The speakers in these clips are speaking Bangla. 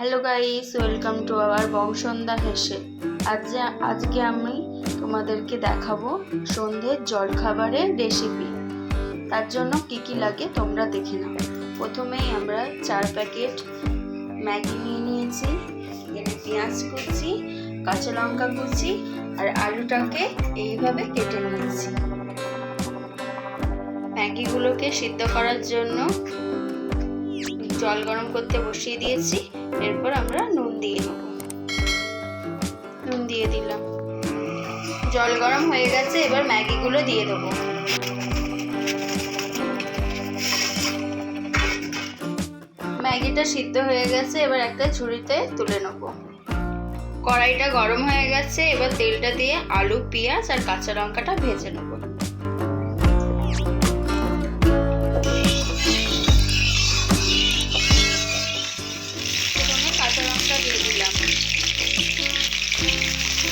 Hello guys, welcome to our বংশন্দা হেসে। আজকে আমি তোমাদেরকে দেখাবো সন্ধ্যের জলখাবারের রেসিপি। তার জন্য কি কি লাগে তোমরা দেখে নাও। প্রথমেই আমরা 4 প্যাকেট ম্যাগি নিয়ে নিয়েছি। এখানে পেঁয়াজ কুচি, কাঁচা লঙ্কা কুচি আর আলুটাকে এইভাবে কেটে নিয়েছি। ম্যাগিগুলোকে সিদ্ধ করার জন্য জল গরম করতে বসিয়ে দিয়েছি। এরপর আমরা নুন দিয়ে নেব। নুন দিয়ে দিলাম, জল গরম হয়ে গেছে। এবার ম্যাগিগুলো দিয়ে দেবো। ম্যাগিটা সিদ্ধ হয়ে গেছে, এবার একটা ঝুড়িতে তুলে নেব। কড়াইটা গরম হয়ে গেছে, এবার তেলটা দিয়ে আলু, পেঁয়াজ আর কাঁচা লঙ্কাটা ভেজে নেব। দিয়ে দিলাম,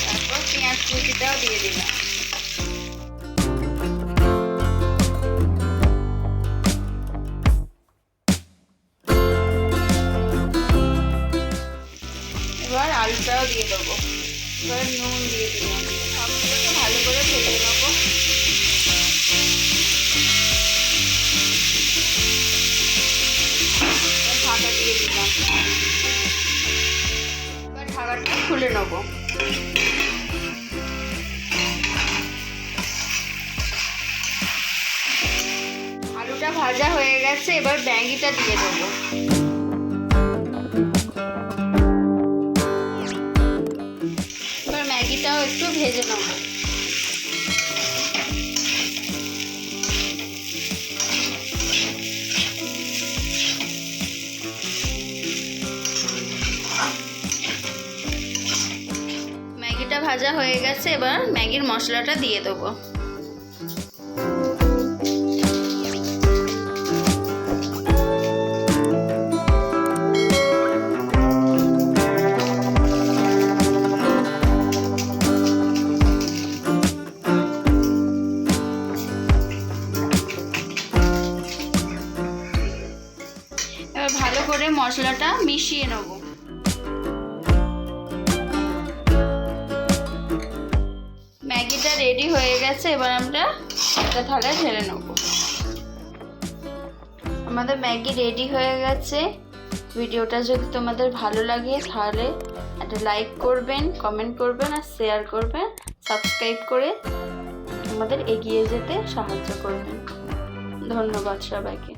তারপর পেঁয়াজ কুচিটাও দিয়ে দিলাম। এবার আলুটাও দিয়ে দেবো। এবার নুন দিয়ে দিলাম। সবগুলোকে ভালো করে ভেজে নেবো। ঢাকা দিয়ে দিলাম। ঢাকাটা খুলে নেব। আলুটা ভাজা হয়ে গেছে, এবার ম্যাগিটা দিয়ে দেবো। এবার ম্যাগিটাও একটু ভেজে নেব। ম্যাগিটা ভাজা হয়ে গেছে, এবার ম্যাগির মশলাটা দিয়ে দেবো। এবার ভালো করে মশলাটা মিশিয়ে নেব। ম্যাগিটা রেডি হয়ে গেছে, এবার আমরা একটা থালায় ঢেলে নেব। আমাদের ম্যাগি রেডি হয়ে গেছে। ভিডিওটা যদি তোমাদের ভালো লাগে তাহলে একটা লাইক করবেন, কমেন্ট করবেন আর শেয়ার করবেন। সাবস্ক্রাইব করে আমাদের এগিয়ে যেতে সাহায্য করবেন। ধন্যবাদ সবাইকে।